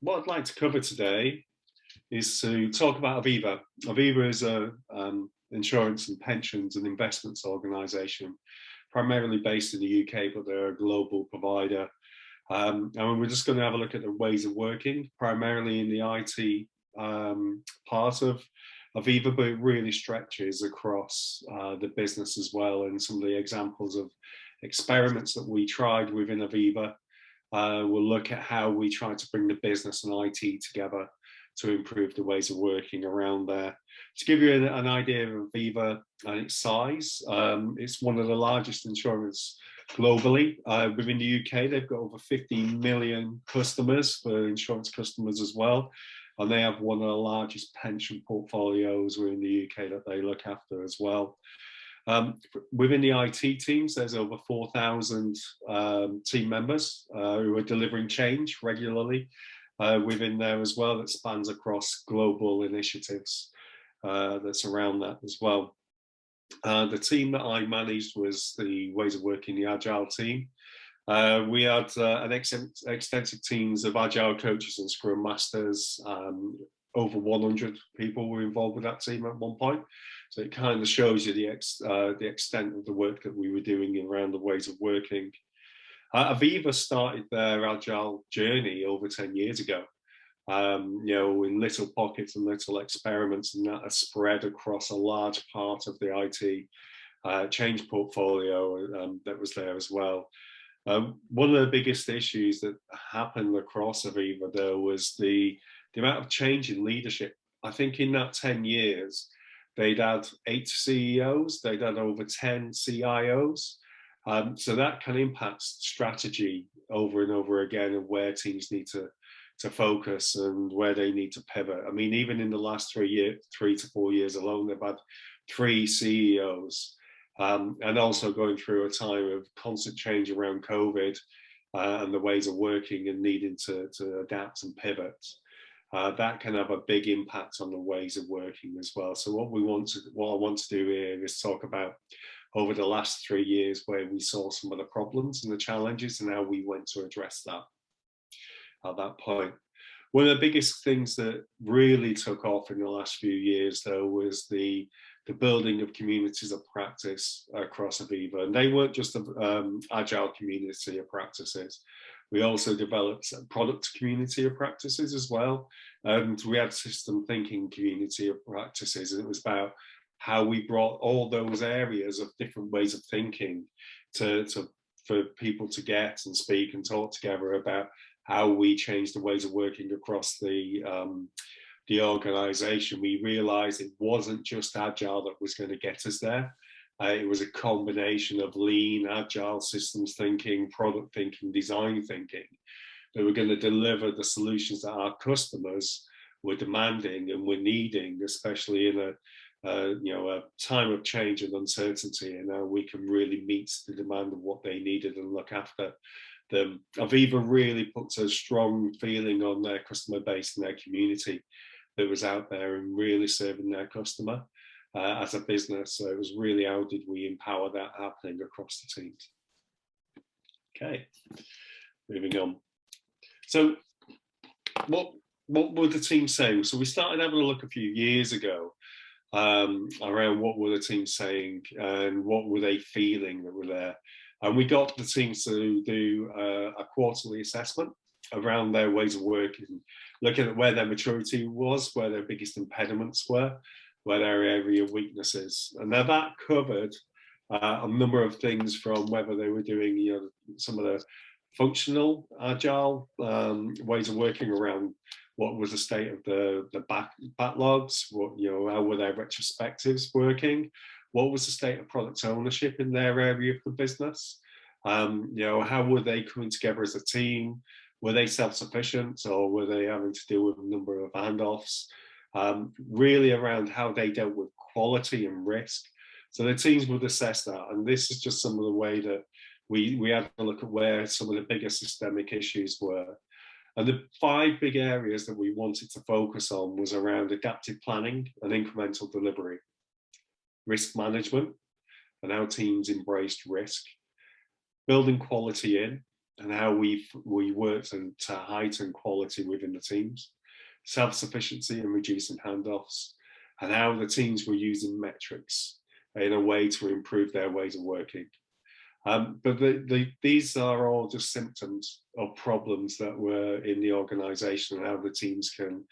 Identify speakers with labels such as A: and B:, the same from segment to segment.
A: what I'd like to cover today is to talk about Aviva. Aviva is a insurance and pensions and investments organisation, primarily based in the UK, but they're a global provider. And we're just going to have a look at the ways of working, primarily in the IT part of Aviva, but it really stretches across the business as well. And some of the examples of experiments that we tried within Aviva, we'll look at how we try to bring the business and IT together to improve the ways of working around there. To give you an idea of Aviva and its size, it's one of the largest insurance globally. Within the UK, they've got over 50 million customers for insurance customers as well. And they have one of the largest pension portfolios within the UK that they look after as well. Within the IT teams, there's over 4,000 team members who are delivering change regularly within there as well, that spans across global initiatives that's around that as well. The team that I managed was the ways of working, the Agile team. We had an extensive teams of Agile coaches and Scrum Masters. Over 100 people were involved with that team at one point. So it kind of shows you the extent of the work that we were doing around the ways of working. Aviva started their Agile journey over 10 years ago, in little pockets and little experiments, and that has spread across a large part of the IT change portfolio that was there as well. One of the biggest issues that happened across Aviva, though, was the amount of change in leadership. I think in that 10 years, they'd had 8 CEOs, they'd had over 10 CIOs. So that can impact strategy over and over again, and where teams need to focus and where they need to pivot. I mean, even in the last 3 to 4 years alone, they've had 3 CEOs, and also going through a time of constant change around COVID and the ways of working and needing to adapt and pivot. That can have a big impact on the ways of working as well. So what I want to do here is talk about over the last 3 years where we saw some of the problems and the challenges and how we went to address that at that point. One of the biggest things that really took off in the last few years, though, was the building of communities of practice across Aviva. And they weren't just an agile community of practices. We also developed a product community of practices as well. And we had system thinking community of practices. And it was about how we brought all those areas of different ways of thinking for people to get and speak and talk together about how we change the ways of working across the organization. We realized it wasn't just agile that was going to get us there. It was a combination of lean, agile, systems thinking, product thinking, design thinking, that were going to deliver the solutions that our customers were demanding and were needing, especially in a time of change and uncertainty, and how we can really meet the demand of what they needed and look after them. Aviva really puts a strong feeling on their customer base and their community that was out there and really serving their customer as a business. So it was really, how did we empower that happening across the teams? Okay, moving on. So what were the teams saying? So we started having a look a few years ago around what were the teams saying and what were they feeling that were there. And we got the teams to do a quarterly assessment around their ways of working, looking at where their maturity was, where their biggest impediments were, where their area of weaknesses. And now that covered a number of things, from whether they were doing some of the functional agile ways of working around what was the state of the backlogs, how were their retrospectives working, what was the state of product ownership in their area of the business, how were they coming together as a team, were they self-sufficient, or were they having to deal with a number of handoffs, really around how they dealt with quality and risk. So the teams would assess that, and this is just some of the way that we had to look at where some of the bigger systemic issues were. And the 5 big areas that we wanted to focus on was around adaptive planning and incremental delivery, risk management and how teams embraced risk, building quality in, and how we work to heighten quality within the teams, self-sufficiency and reducing handoffs, and how the teams were using metrics in a way to improve their ways of working. But these are all just symptoms of problems that were in the organisation, and how the teams can,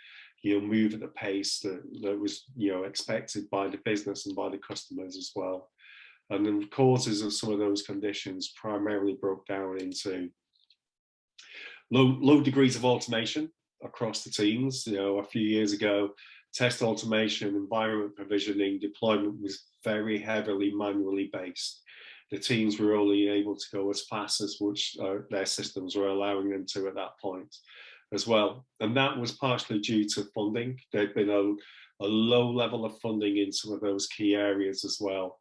A: move at the pace that was, expected by the business and by the customers as well. And the causes of some of those conditions primarily broke down into low degrees of automation across the teams. A few years ago, test automation, environment provisioning, deployment was very heavily manually based. The teams were only able to go as fast as which their systems were allowing them to at that point as well. And that was partially due to funding. There'd been a low level of funding in some of those key areas as well.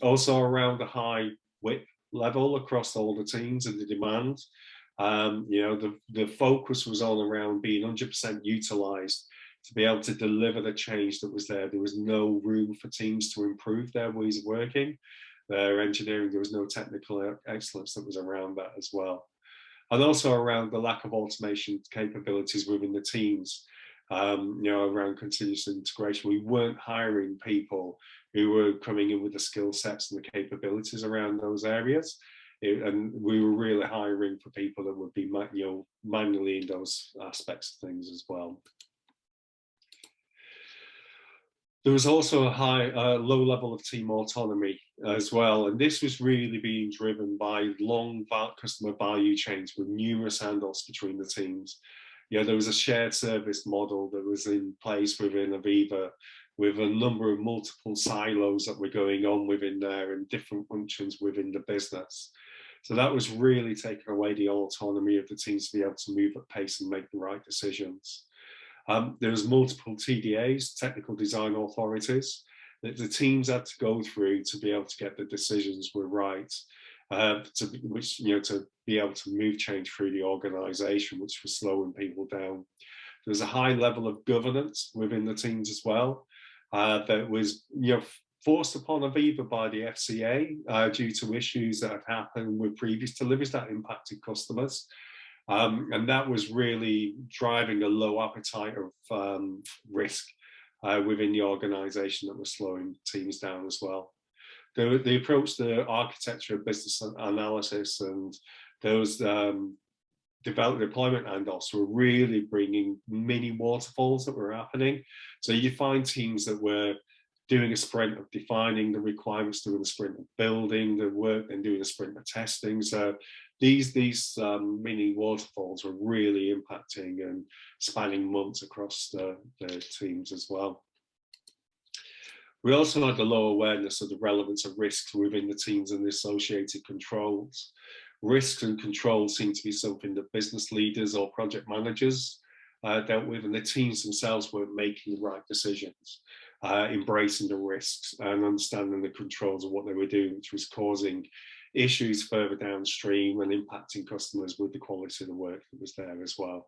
A: Also around the high WIP level across all the teams and the demand. The focus was all around being 100% utilized to be able to deliver the change that was there. There was no room for teams to improve their ways of working, their engineering. There was no technical excellence that was around that as well. And also around the lack of automation capabilities within the teams, around continuous integration. We weren't hiring people who were coming in with the skill sets and the capabilities around those areas. And we were really hiring for people that would be, manually in those aspects of things as well. There was also a low level of team autonomy as well. And this was really being driven by long customer value chains with numerous handoffs between the teams. There was a shared service model that was in place within Aviva, with a number of multiple silos that were going on within there and different functions within the business. So that was really taking away the autonomy of the teams to be able to move at pace and make the right decisions. There was multiple TDAs, technical design authorities, that the teams had to go through to be able to get the decisions were right, to be able to move change through the organisation, which was slowing people down. There was a high level of governance within the teams as well, that was forced upon Aviva by the FCA due to issues that had happened with previous deliveries that impacted customers. And that was really driving a low appetite of risk within the organisation that was slowing teams down as well. The approach to architecture of business analysis and those deployment handoffs were really bringing mini waterfalls that were happening. So you find teams that were doing a sprint of defining the requirements, doing a sprint of building the work, and doing a sprint of testing. So these mini waterfalls were really impacting and spanning months across the teams as well. We also had the low awareness of the relevance of risks within the teams and the associated controls. Risks and controls seem to be something that business leaders or project managers dealt with, and the teams themselves weren't making the right decisions, embracing the risks and understanding the controls of what they were doing, which was causing issues further downstream and impacting customers with the quality of the work that was there as well.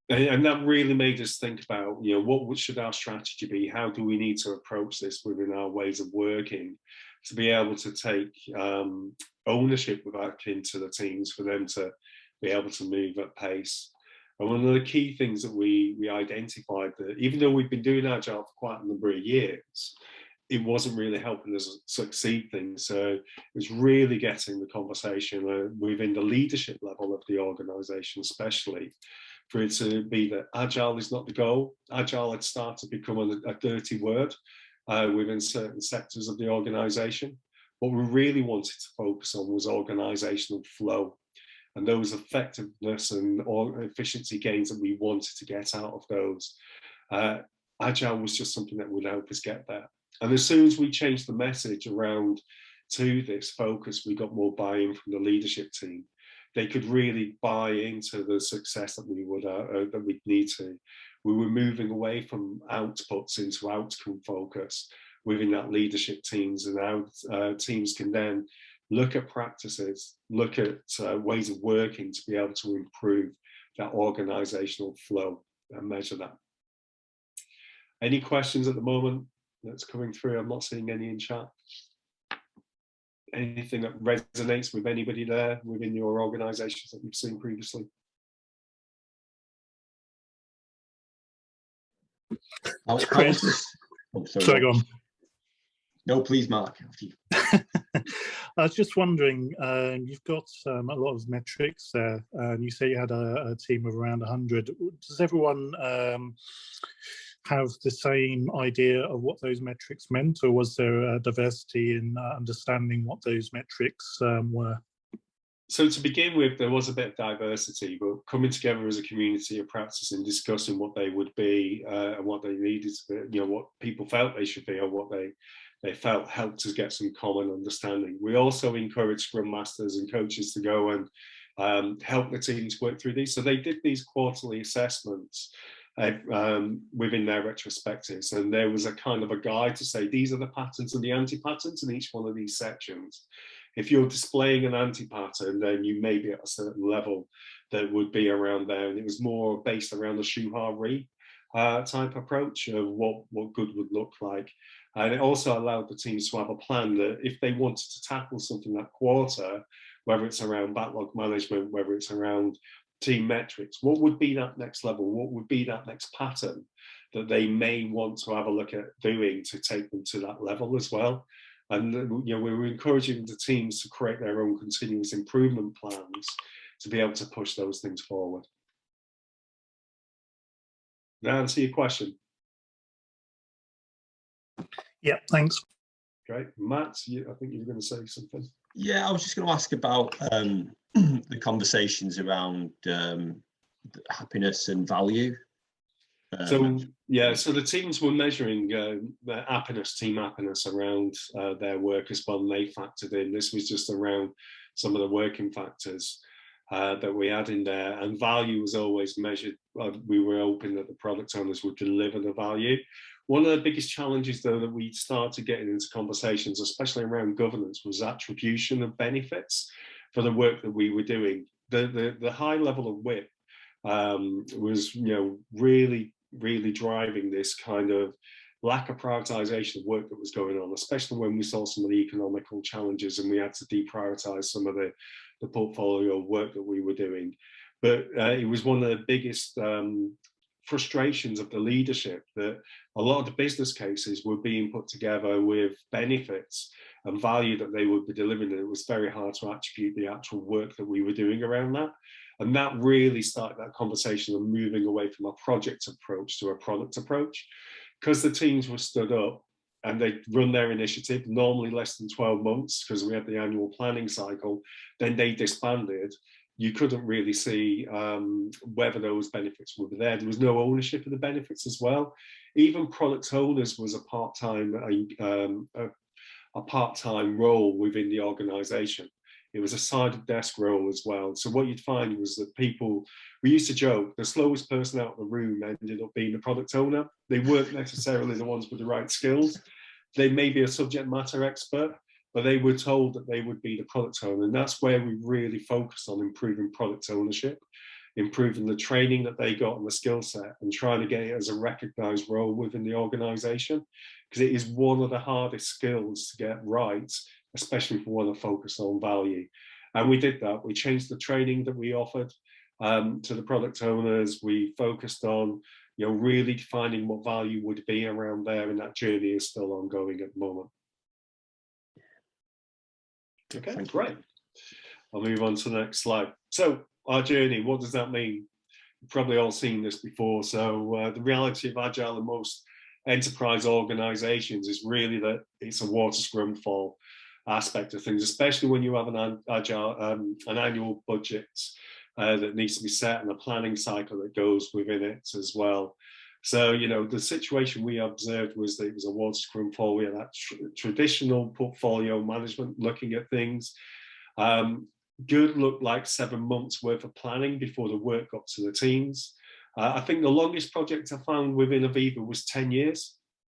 A: And that really made us think about, what should our strategy be? How do we need to approach this within our ways of working to be able to take ownership back into the teams for them to be able to move at pace? And one of the key things that we identified, that even though we've been doing Agile for quite a number of years, it wasn't really helping us succeed things. So it was really getting the conversation within the leadership level of the organisation, especially, for it to be that Agile is not the goal. Agile had started to become a dirty word within certain sectors of the organisation. What we really wanted to focus on was organisational flow, and those effectiveness and efficiency gains that we wanted to get out of those. Agile was just something that would help us get there. And as soon as we changed the message around to this focus, we got more buy-in from the leadership team. They could really buy into the success that we'd need to. We were moving away from outputs into outcome focus within that leadership teams, and our teams can then look at practices, look at ways of working to be able to improve that organizational flow and measure that. Any questions at the moment that's coming through? I'm not seeing any in chat. anything that resonates with anybody there within your organizations that you've seen previously?
B: Chris. Oh, sorry, go on. No, please, Mark.
C: I was just wondering, you've got a lot of metrics there, and you say you had a team of around 100. Does everyone have the same idea of what those metrics meant, or was there a diversity in understanding what those metrics were?
A: So to begin with, there was a bit of diversity, but coming together as a community of practice and discussing what they would be and what they needed to be, what people felt they should be, or what they felt helped us get some common understanding. We also encouraged Scrum Masters and coaches to go and help the teams work through these. So they did these quarterly assessments within their retrospectives, and there was a kind of a guide to say these are the patterns and the anti-patterns in each one of these sections. If you're displaying an anti-pattern, then you may be at a certain level that would be around there, and it was more based around the Shuha-Re type approach of what good would look like. And it also allowed the teams to have a plan that if they wanted to tackle something that quarter, whether it's around backlog management, whether it's around team metrics, what would be that next level? What would be that next pattern that they may want to have a look at doing to take them to that level as well? And we were encouraging the teams to create their own continuous improvement plans to be able to push those things forward. Did that answer your question?
C: Yeah, thanks.
A: Great. Matt, I think you were going to say something.
B: Yeah, I was just going to ask about the conversations around happiness and value.
A: So the teams were measuring their happiness, team happiness around their work as well, and they factored in. This was just around some of the working factors that we had in there, and value was always measured. We were hoping that the product owners would deliver the value. One of the biggest challenges, though, that we started getting into conversations, especially around governance, was attribution of benefits for the work that we were doing. The high level of WIP was, really driving this kind of lack of prioritization of work that was going on, especially when we saw some of the economical challenges and we had to deprioritize some of the portfolio work that we were doing. But it was one of the biggest frustrations of the leadership that a lot of the business cases were being put together with benefits and value that they would be delivering, and it was very hard to attribute the actual work that we were doing around that. And that really started that conversation of moving away from a project approach to a product approach, because the teams were stood up and they'd run their initiative, normally less than 12 months, because we had the annual planning cycle, then they disbanded. You couldn't really see whether those benefits were there. There was no ownership of the benefits as well. Even product owners was a part-time role within the organization. It was a side desk role as well. So what you'd find was that we used to joke, the slowest person out of the room ended up being the product owner. They weren't necessarily the ones with the right skills. They may be a subject matter expert, but they were told that they would be the product owner. And that's where we really focused on improving product ownership, improving the training that they got and the skill set, and trying to get it as a recognized role within the organization, because it is one of the hardest skills to get right, especially if we want to focus on value. And we did that. We changed the training that we offered to the product owners. We focused on really defining what value would be around there, and that journey is still ongoing at the moment. Okay, great. I'll move on to the next slide. So our journey, what does that mean? You've probably all seen this before. So the reality of Agile in most enterprise organizations is really that it's a water scrum fall aspect of things, especially when you have an annual budget that needs to be set and a planning cycle that goes within it as well. So, the situation we observed was that it was a water scrum fall. We had that traditional portfolio management, looking at things. Good looked like 7 months worth of planning before the work got to the teams. I think the longest project I found within Aviva was 10 years.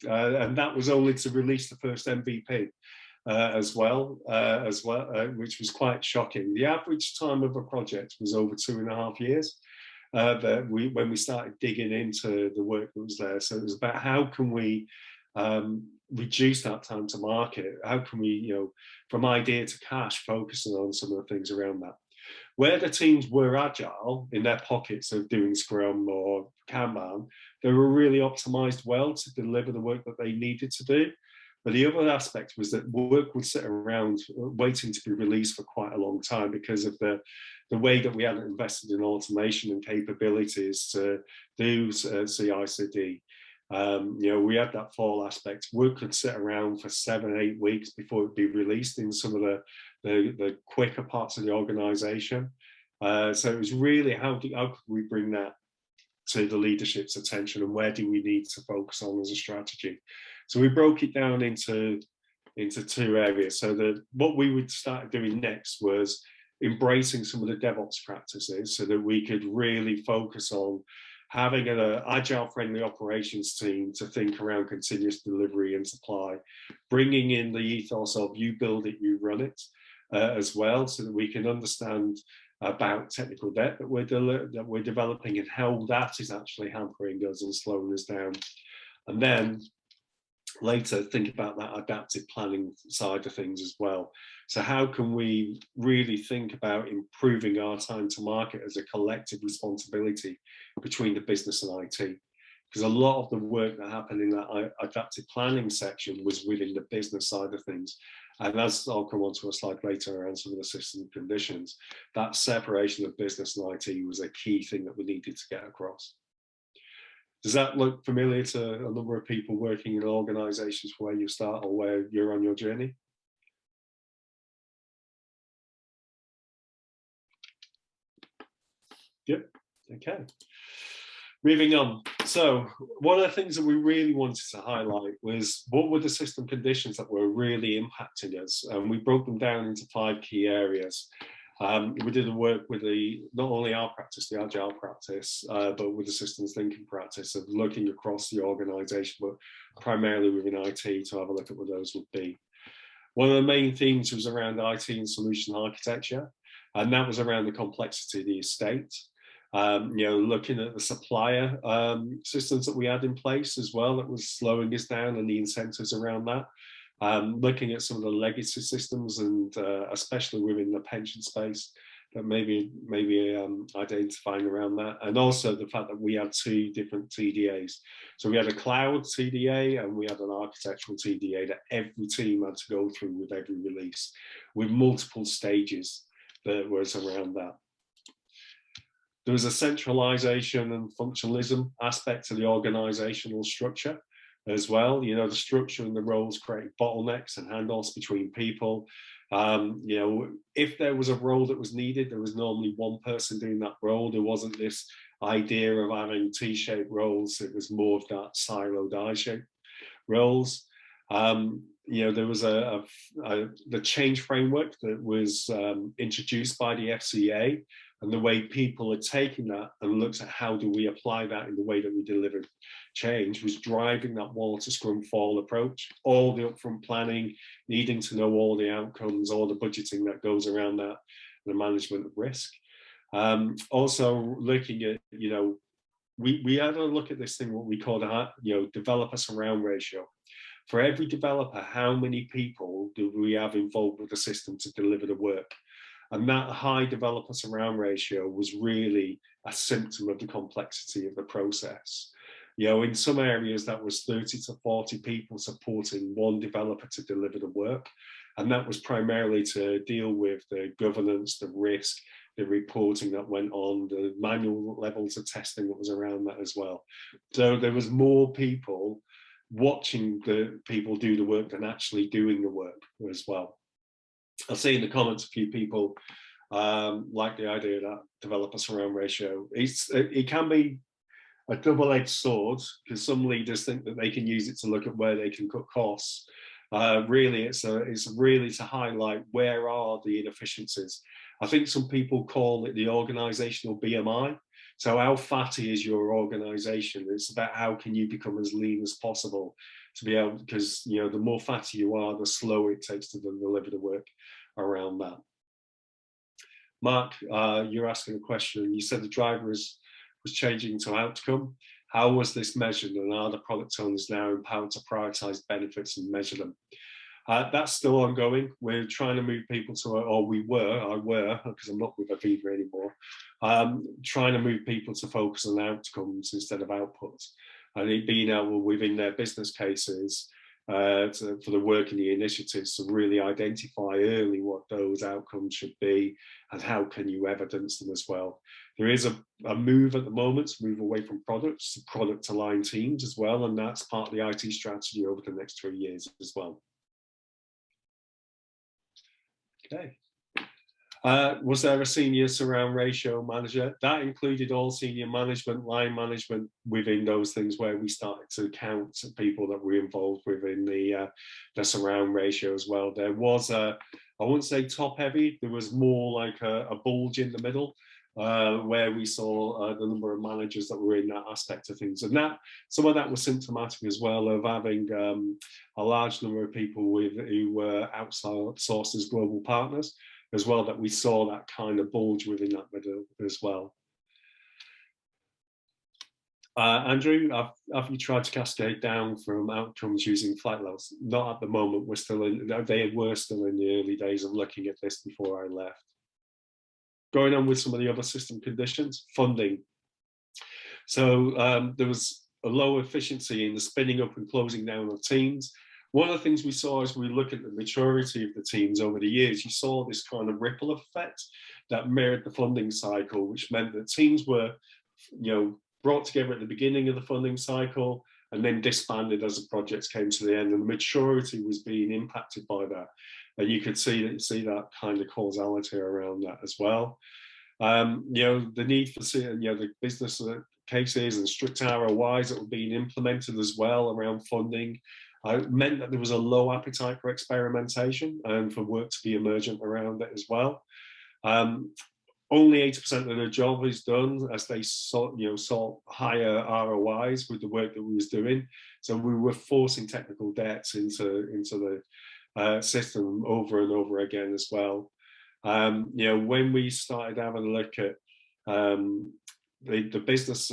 A: And that was only to release the first MVP as well, which was quite shocking. The average time of a project was over 2.5 years. When we started digging into the work that was there. So it was about how can we reduce that time to market? How can we, you know, from idea to cash, focusing on some of the things around that? Where the teams were agile in their pockets of doing Scrum or Kanban, they were really optimized well to deliver the work that they needed to do. But the other aspect was that work would sit around waiting to be released for quite a long time because of the way that we hadn't invested in automation and capabilities to do CI/CD. You know, we had that fall aspect. Work could sit around for 7-8 weeks before it'd be released in some of the quicker parts of the organization. So it was really how could we bring that to the leadership's attention, and where do we need to focus on as a strategy? So we broke it down into 2 areas. So what we would start doing next was embracing some of the DevOps practices so that we could really focus on having an agile friendly operations team to think around continuous delivery and supply, bringing in the ethos of you build it, you run it as well, so that we can understand about technical debt that we're developing and how that is actually hampering us and slowing us down. And then later think about that adaptive planning side of things as well. So how can we really think about improving our time to market as a collective responsibility between the business and IT? Because a lot of the work that happened in that adaptive planning section was within the business side of things. And as I'll come on to a slide later around some of the system conditions, that separation of business and IT was a key thing that we needed to get across. Does that look familiar to a number of people working in organizations where you start or where you're on your journey? Yep, okay. Moving on. So one of the things that we really wanted to highlight was what were the system conditions that were really impacting us? And we broke them down into 5 key areas. We did the work with not only our practice, the agile practice, but with the systems thinking practice of looking across the organization, but primarily within IT, to have a look at what those would be. One of the main themes was around IT and solution architecture, and that was around the complexity of the estate. You know, looking at the supplier systems that we had in place as well, that was slowing us down, and the incentives around that. Looking at some of the legacy systems, and especially within the pension space, that maybe identifying around that, and also the fact that we had 2 different TDAs. So we had a cloud TDA and we had an architectural TDA that every team had to go through with every release, with multiple stages that was around that. There was a centralization and functionalism aspect to the organizational structure as well. You know, the structure and the roles create bottlenecks and handoffs between people. You know, if there was a role that was needed, there was normally one person doing that role. There wasn't this idea of having T-shaped roles. It was more of that siloed I-shaped roles. You know, there was the change framework that was introduced by the FCA, and the way people are taking that and looks at how do we apply that in the way that we deliver change was driving that water scrum fall approach. All the upfront planning, needing to know all the outcomes, all the budgeting that goes around that, the management of risk. Also looking at, you know, we had a look at this thing, what we call the, you know, developer surround ratio. For every developer, how many people do we have involved with the system to deliver the work? And that high developer surround ratio was really a symptom of the complexity of the process. You know, in some areas that was 30 to 40 people supporting one developer to deliver the work. And that was primarily to deal with the governance, the risk, the reporting that went on, the manual levels of testing that was around that as well. So there was more people watching the people do the work than actually doing the work as well. I'll see in the comments a few people like the idea of that developer surround ratio. It can be a double-edged sword, because some leaders think that they can use it to look at where they can cut costs. Really, it's really to highlight where are the inefficiencies. I think some people call it the organizational BMI. So how fatty is your organization? It's about how can you become as lean as possible to be able, because, you know, the more fatty you are, the slower it takes to deliver the work around that. Mark, you're asking a question. You said the driver was changing to outcome. How was this measured, and are the product owners now empowered to prioritize benefits and measure them? That's still ongoing. We're trying to move people to, or I were, because I'm not with Aviva anymore, trying to move people to focus on outcomes instead of outputs. And it being able within their business cases for the work in the initiatives to really identify early what those outcomes should be and how can you evidence them as well. There is a move at the moment to move away from products to product aligned teams as well, and that's part of the IT strategy over the next 3 years as well. Okay. Was there a senior surround ratio manager? That included all senior management, line management within those things where we started to count people that were involved within the surround ratio as well. There was I wouldn't say top heavy, there was more like a bulge in the middle where we saw the number of managers that were in that aspect of things. And that some of that was symptomatic as well of having a large number of people who were outsourced as global partners as well, that we saw that kind of bulge within that middle as well. Andrew, have you tried to cascade down from outcomes using flight levels? Not at the moment. They were still in the early days of looking at this before I left. Going on with some of the other system conditions, funding. So there was a low efficiency in the spinning up and closing down of teams. One of the things we saw as we look at the maturity of the teams over the years, you saw this kind of ripple effect that mirrored the funding cycle, which meant that teams were, brought together at the beginning of the funding cycle and then disbanded as the projects came to the end, and the maturity was being impacted by that. And you could see that kind of causality around that as well. The need for the business cases and strict ROIs that were being implemented as well around funding meant that there was a low appetite for experimentation and for work to be emergent around it as well. Only 80% of the job is done as they sought higher ROIs with the work that we was doing. So we were forcing technical debts into the system over and over again as well. When we started having a look at the business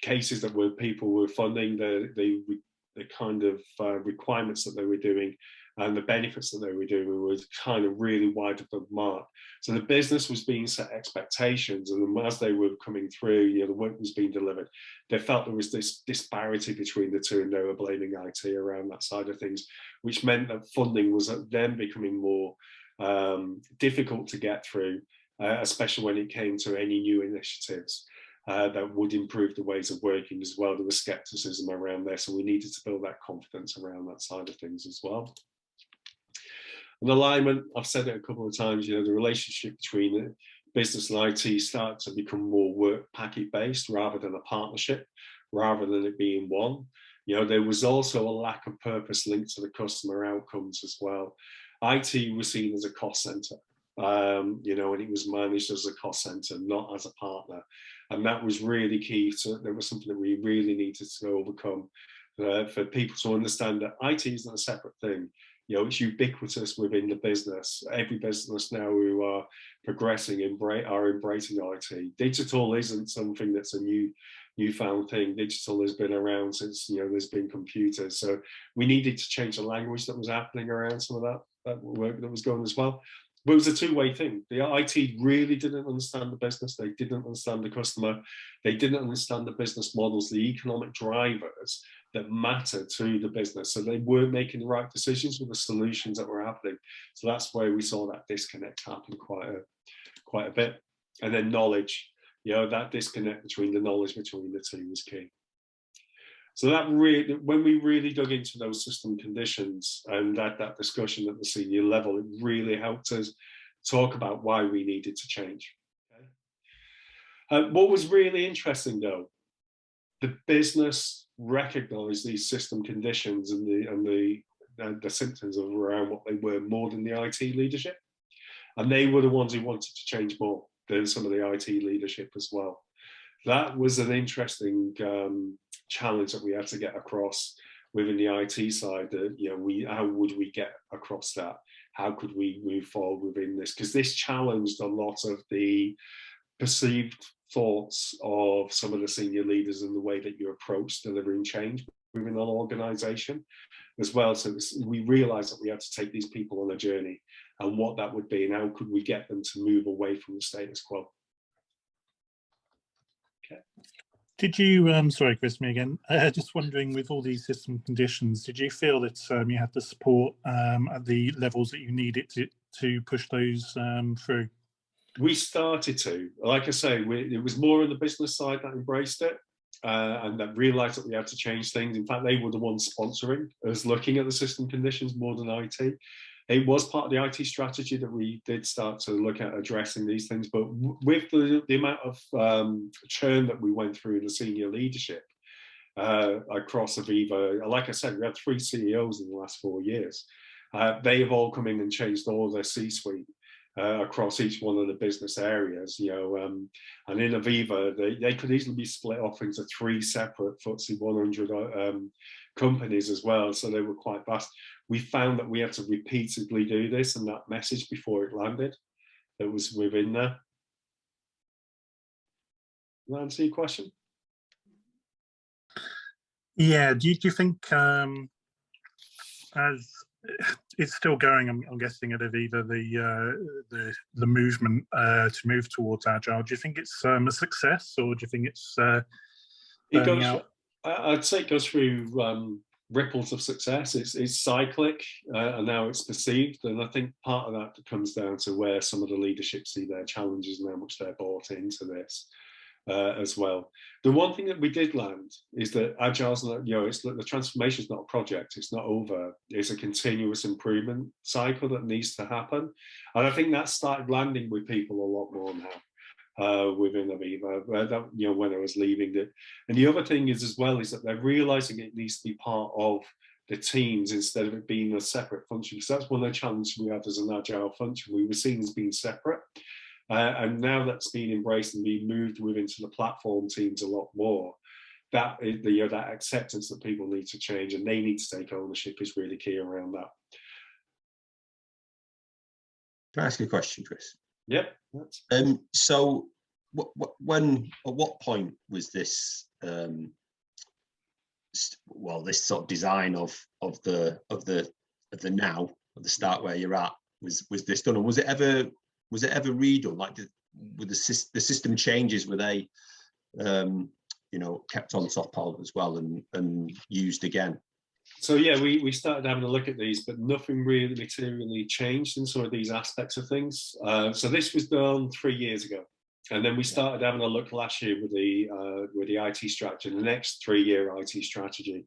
A: cases that people were funding, the kind of requirements that they were doing and the benefits that they were doing was kind of really wide of the mark. So the business was being set expectations, and as they were coming through, the work was being delivered. They felt there was this disparity between the two, and they were blaming IT around that side of things, which meant that funding was then becoming more difficult to get through, especially when it came to any new initiatives that would improve the ways of working as well. There was skepticism around there, so we needed to build that confidence around that side of things as well. And alignment, I've said it a couple of times, the relationship between the business and IT started to become more work packet based rather than a partnership, rather than it being one. There was also a lack of purpose linked to the customer outcomes as well. IT was seen as a cost center, and it was managed as a cost center, not as a partner. And that was really key. So there was something that we really needed to overcome for people to understand that IT isn't a separate thing. It's ubiquitous within the business. Every business now who are progressing are embracing IT. Digital isn't something that's a newfound thing. Digital has been around since there's been computers. So we needed to change the language that was happening around some of that work that was going as well. But it was a two-way thing. The IT really didn't understand the business. They didn't understand the customer. They didn't understand the business models, the economic drivers that matter to the business. So they weren't making the right decisions with the solutions that were happening. So that's where we saw that disconnect happen quite a bit. And then knowledge, that disconnect between the knowledge between the two was key. So that really, when we really dug into those system conditions and that discussion at the senior level, it really helped us talk about why we needed to change. Okay? What was really interesting though, the business recognized these system conditions and the symptoms of around what they were more than the IT leadership. And they were the ones who wanted to change more than some of the IT leadership as well. That was an interesting challenge that we had to get across within the IT side. That how would we get across that? How could we move forward within this? Because this challenged a lot of the perceived thoughts of some of the senior leaders and the way that you approach delivering change within an organization as well. So we realized that we had to take these people on a journey and what that would be and how could we get them to move away from the status quo. Okay.
C: Did you, sorry, Chris, me again, just wondering, with all these system conditions, did you feel that you had the support at the levels that you needed to push those through?
A: We started to, like I say, it was more on the business side that embraced it and that realized that we had to change things. In fact, they were the ones sponsoring us looking at the system conditions more than IT. It was part of the IT strategy that we did start to look at addressing these things, but with the amount of churn that we went through in the senior leadership across Aviva, like I said, we had 3 CEOs in the last 4 years. They have all come in and changed all their C-suite across each one of the business areas, you know, and in Aviva, they could easily be split off into 3 separate FTSE 100 companies as well, so they were quite vast. We found that we had to repeatedly do this, and that message before it landed, that was within there. Does that answer your question?
C: Yeah, do you think as it's still going, I'm guessing at Aviva, the movement to move towards Agile, do you think it's a success, or do you think it's burning out?
A: I'd say it goes through ripples of success. It's cyclic, and now it's perceived, and I think part of that comes down to where some of the leadership see their challenges and how much they're bought into this as well. The one thing that we did land is that Agile's not, you know, it's the transformation is not a project, it's not over, it's a continuous improvement cycle that needs to happen, and I think that started landing with people a lot more now. Within Aviva, that, you know, when I was leaving it. And the other thing is as well is that they're realizing it needs to be part of the teams instead of it being a separate function, because that's one of the challenges we had as an Agile function. We were seen as being separate, and now that's been embraced and being moved within to the platform teams a lot more. That, you know, that acceptance that people need to change and they need to take ownership is really key around that.
B: Can I ask you a question, Chris?
A: Yep.
B: So when, at what point was this well, this sort of design of the now, at the start where you're at, was this done, or was it ever redone? Like, with the system changes, were they you know, kept on top of as well and used again?
A: So yeah, we started having a look at these, but nothing really materially changed in some of these aspects of things. So this was done 3 years ago, and then we started having a look last year with the IT strategy, the next 3-year IT strategy.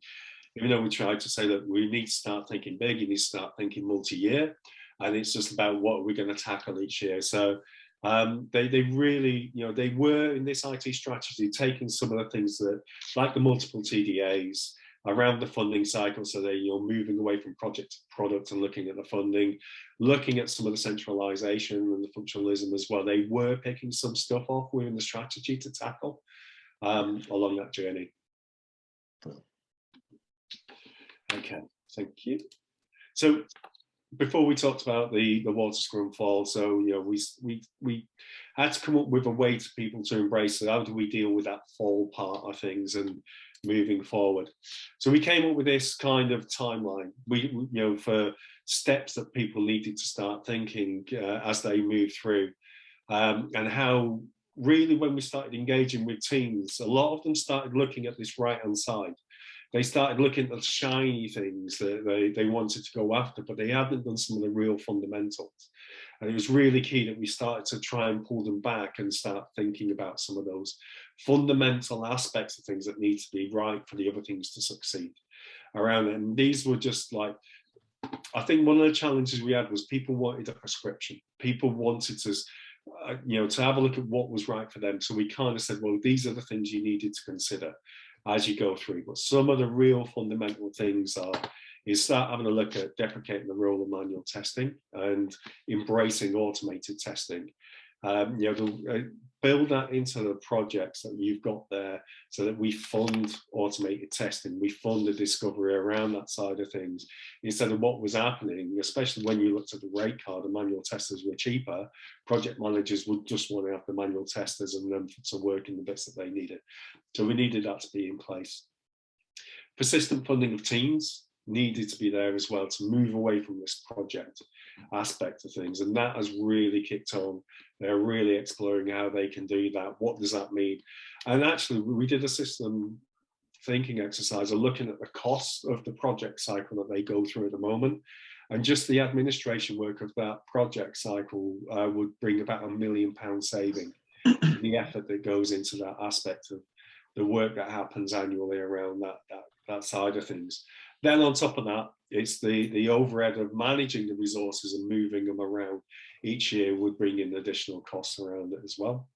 A: Even though we tried to say that we need to start thinking big, you need to start thinking multi-year, and it's just about what are we going to tackle each year. So they really, you know, they were in this IT strategy taking some of the things that, like the multiple TDAs, around the funding cycle, so you're moving away from project to product and looking at the funding, looking at some of the centralization and the functionalism as well. They were picking some stuff off within the strategy to tackle along that journey. Okay, thank you. So before we talked about the water scrum fall, so you know, we had to come up with a way for people to embrace it. How do we deal with that fall part of things and moving forward? So we came up with this kind of timeline, you know, for steps that people needed to start thinking as they move through, and how really when we started engaging with teams, a lot of them started looking at this right hand side. They started looking at the shiny things that they wanted to go after, but they hadn't done some of the real fundamentals. And it was really key that we started to try and pull them back and start thinking about some of those fundamental aspects of things that need to be right for the other things to succeed around it. And these were just like, I think one of the challenges we had was people wanted a prescription. People wanted to, you know, to have a look at what was right for them. So we kind of said, well, these are the things you needed to consider as you go through. But some of the real fundamental things is start having a look at deprecating the role of manual testing and embracing automated testing. You know, build that into the projects that you've got there, so that we fund automated testing, we fund the discovery around that side of things, instead of what was happening, especially when you looked at the rate card, the manual testers were cheaper. Project managers would just want to have the manual testers and them to work in the bits that they needed. So we needed that to be in place. Persistent funding of teams needed to be there as well, to move away from this project aspect of things, and that has really kicked on. They're really exploring how they can do that. What does that mean? And actually, we did a system thinking exercise of looking at the cost of the project cycle that they go through at the moment, and just the administration work of that project cycle would bring about £1 million saving. The effort that goes into that aspect of the work that happens annually around that side of things. Then on top of that, it's the overhead of managing the resources and moving them around each year would bring in additional costs around it as well.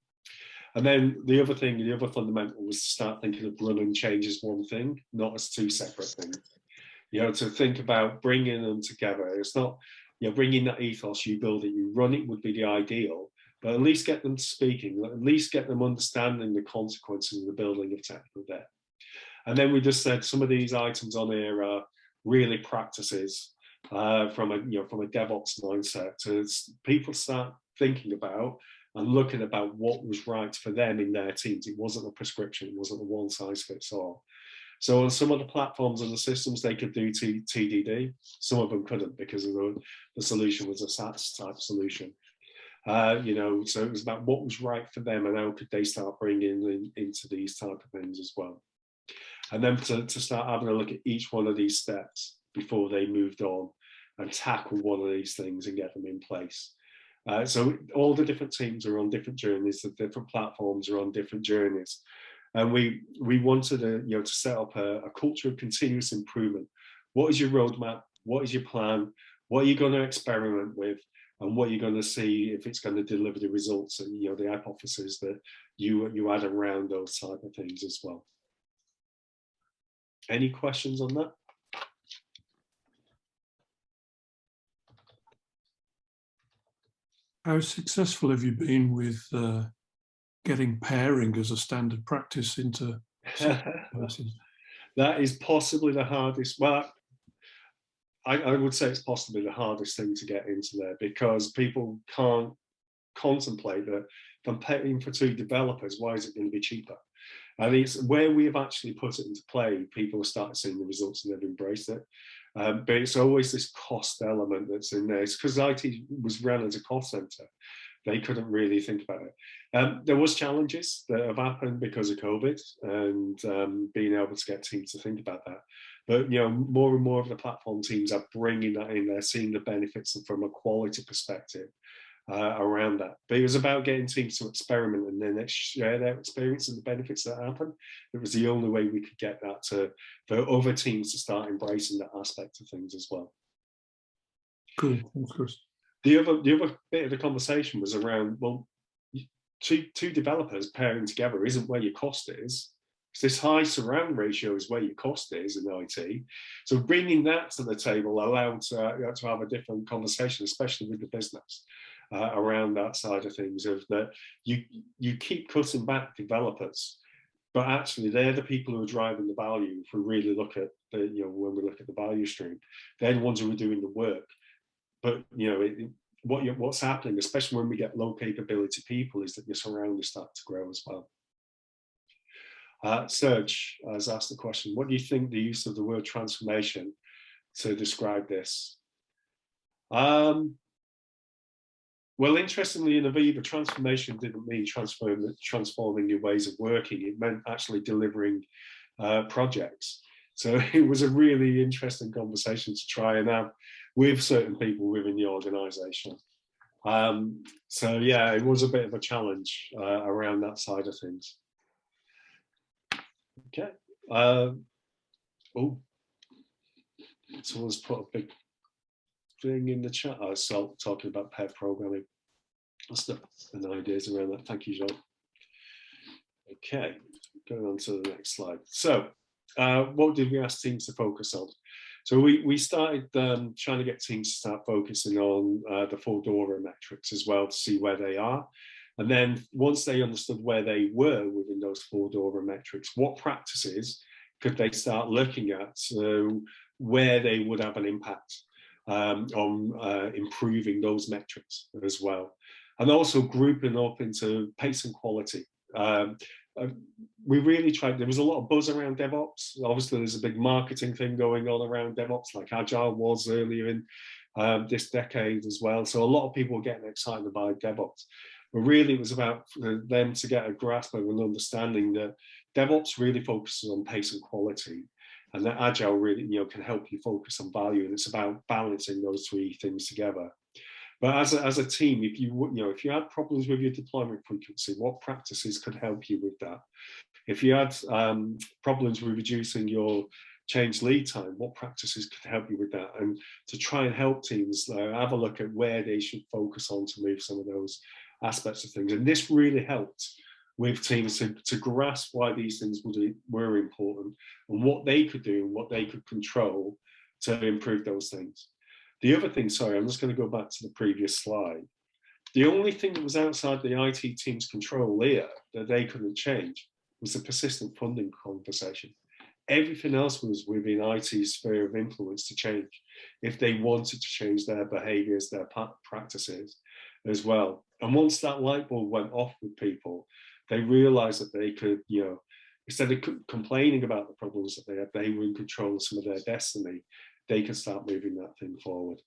A: And then the other thing, the other fundamental, was to start thinking of run and change as one thing, not as two separate things. You know, to think about bringing them together. It's not, you know, bringing that ethos, you build it, you run it would be the ideal, but at least get them speaking, at least get them understanding the consequences of the building of technical debt. And then we just said some of these items on here are really practices from a DevOps mindset, to people start thinking about and looking about what was right for them in their teams. It wasn't a prescription, it wasn't a one size fits all. So on some of the platforms and the systems, they could do TDD. Some of them couldn't, because of the solution was a SaaS type solution. You know, so it was about what was right for them and how could they start bringing into these type of things as well. And then to start having a look at each one of these steps before they moved on and tackle one of these things and get them in place. So all the different teams are on different journeys, the different platforms are on different journeys. And we wanted to set up a culture of continuous improvement. What is your roadmap? What is your plan? What are you going to experiment with? And what you're going to see if it's going to deliver the results and the hypotheses that you add around those type of things as well. Any questions on that?
D: How successful have you been with getting pairing as a standard practice into places?
A: That is possibly the hardest. Well, I would say it's possibly the hardest thing to get into there, because people can't contemplate that competing for two developers, why is it going to be cheaper? And it's where we have actually put it into play, people have started seeing the results and they've embraced it. But it's always this cost element that's in there. It's because IT was run as a cost center. They couldn't really think about it. There was challenges that have happened because of COVID and being able to get teams to think about that. But more and more of the platform teams are bringing that in. They're seeing the benefits from a quality perspective around that. But it was about getting teams to experiment and then share their experience and the benefits that happen. It was the only way we could get that for other teams to start embracing that aspect of things as well.
D: Cool, thanks, Chris.
A: The other bit of the conversation was around, well, two developers pairing together isn't where your cost is. This high surround ratio is where your cost is in IT. So bringing that to the table allowed to have a different conversation, especially with the business around that side of things, of that you keep cutting back developers, but actually they're the people who are driving the value. If we really look at when we look at the value stream, they're the ones who are doing the work. But what's happening, especially when we get low capability people, is that your surroundings start to grow as well. Serge has asked the question, what do you think the use of the word transformation to describe this? Well, interestingly, in Aviva, transformation didn't mean transforming your ways of working. It meant actually delivering projects. So it was a really interesting conversation to try and have with certain people within the organisation. So yeah, it was a bit of a challenge around that side of things. Okay. Oh, someone's put a big thing in the chat. I was talking about pair programming. And ideas around that. Thank you, John. Okay, going on to the next slide. So, what did we ask teams to focus on? So we started trying to get teams to start focusing on the Fordora metrics as well, to see where they are. And then once they understood where they were within those 4 DORA metrics, what practices could they start looking at, so where they would have an impact on improving those metrics as well. And also grouping up into pace and quality. We really tried, there was a lot of buzz around DevOps. Obviously, there's a big marketing thing going on around DevOps, like Agile was earlier in this decade as well. So a lot of people were getting excited about DevOps. But really, it was about them to get a grasp of an understanding that DevOps really focuses on pace and quality, and that Agile really, can help you focus on value. And it's about balancing those 3 things together. But as a team, if you had problems with your deployment frequency, what practices could help you with that? If you had problems with reducing your change lead time, what practices could help you with that? And to try and help teams have a look at where they should focus on to move some of those aspects of things. And this really helped with teams to grasp why these things were important and what they could do and what they could control to improve those things. The other thing, sorry, I'm just going to go back to the previous slide. The only thing that was outside the IT team's control here that they couldn't change was the persistent funding conversation. Everything else was within IT's sphere of influence to change if they wanted to change their behaviors, their practices as well. And once that light bulb went off with people, they realized that they could, instead of complaining about the problems that they had, they were in control of some of their destiny. They could start moving that thing forward.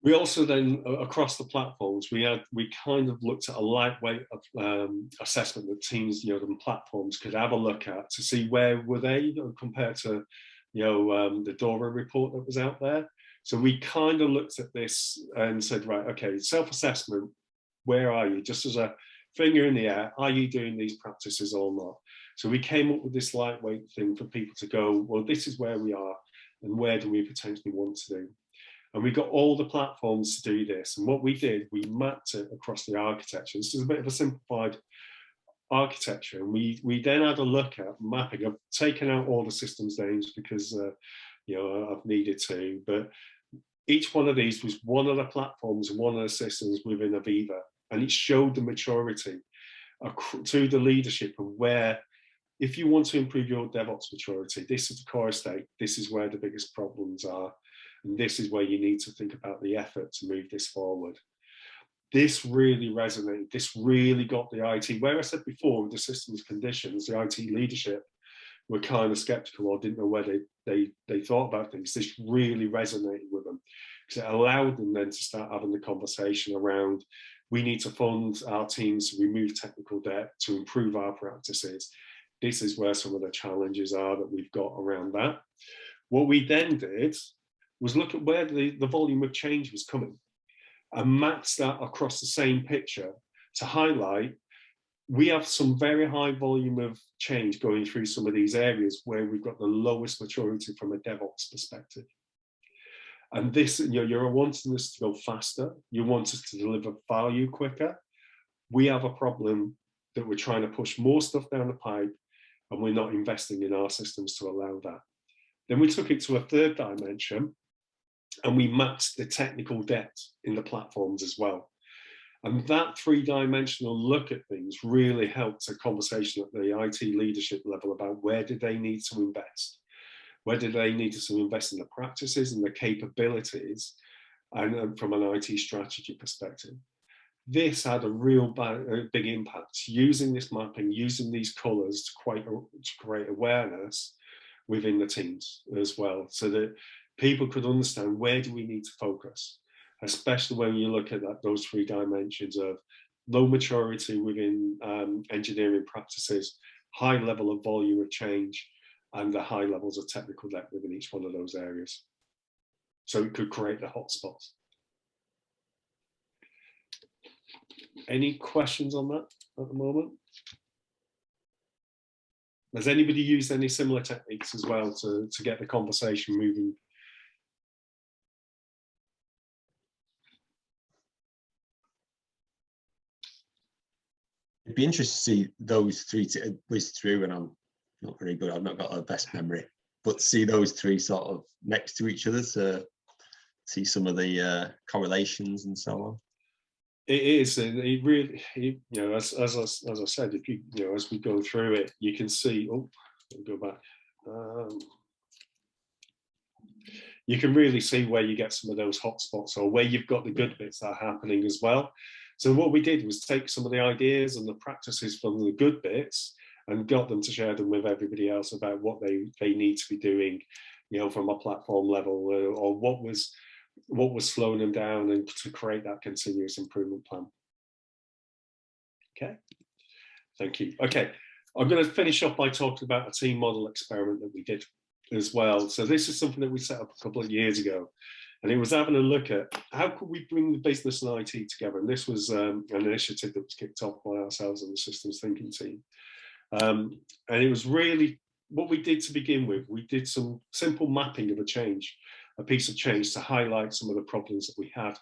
A: We also then, across the platforms, we kind of looked at a lightweight assessment that teams, and platforms could have a look at to see where were they compared to, the DORA report that was out there. So we kind of looked at this and said, right, okay, self-assessment, where are you? Just as a finger in the air, are you doing these practices or not? So we came up with this lightweight thing for people to go, well, this is where we are and where do we potentially want to do? And we got all the platforms to do this. And what we did, we mapped it across the architecture. This is a bit of a simplified architecture. And we then had a look at mapping. I've taken out all the systems names because, I've needed to. But each one of these was one of the platforms and one of the systems within Aviva. And it showed the maturity to the leadership of where, if you want to improve your DevOps maturity, this is the core estate, this is where the biggest problems are, and this is where you need to think about the effort to move this forward. This really resonated, this really got the IT, where I said before, with the systems conditions, the IT leadership were kind of skeptical or didn't know where they thought about things. This really resonated with them because it allowed them then to start having the conversation around, we need to fund our teams to remove technical debt, to improve our practices. This is where some of the challenges are that we've got around that. What we then did was look at where the volume of change was coming and mapped that across the same picture to highlight, we have some very high volume of change going through some of these areas where we've got the lowest maturity from a DevOps perspective. And this, you're wanting us to go faster, you want us to deliver value quicker. We have a problem that we're trying to push more stuff down the pipe and we're not investing in our systems to allow that. Then we took it to a third dimension and we mapped the technical debt in the platforms as well. And that 3-dimensional look at things really helped a conversation at the IT leadership level about where did they need to invest? Where did they need to invest in the practices and the capabilities and from an IT strategy perspective? This had a real big impact, using this mapping, using these colours to create awareness within the teams as well, so that people could understand where do we need to focus, especially when you look at those 3 dimensions of low maturity within engineering practices, high level of volume of change, and the high levels of technical debt within each one of those areas. So it could create the hotspots. Any questions on that at the moment? Has anybody used any similar techniques as well to get the conversation moving?
B: It'd be interesting to see those 3 whiz through, and I'm not very good, I've not got the best memory, but see those 3 sort of next to each other to see some of the correlations and so on.
A: It is, and it really, you know, as I said, if you know, as we go through it, you can see. Oh, let me go back. You can really see where you get some of those hotspots, or where you've got the good bits that are happening as well. So what we did was take some of the ideas and the practices from the good bits and got them to share them with everybody else about what they need to be doing, you know, from a platform level, or what was slowing them down, and to create that continuous improvement plan. Okay, thank you. Okay, I'm going to finish off by talking about a team model experiment that we did as well. So this is something that we set up a couple of years ago, and it was having a look at how could we bring the business and IT together. And this was an initiative that was kicked off by ourselves and the systems thinking team. And it was really what we did to begin with. We did some simple mapping of a piece of change to highlight some of the problems that we had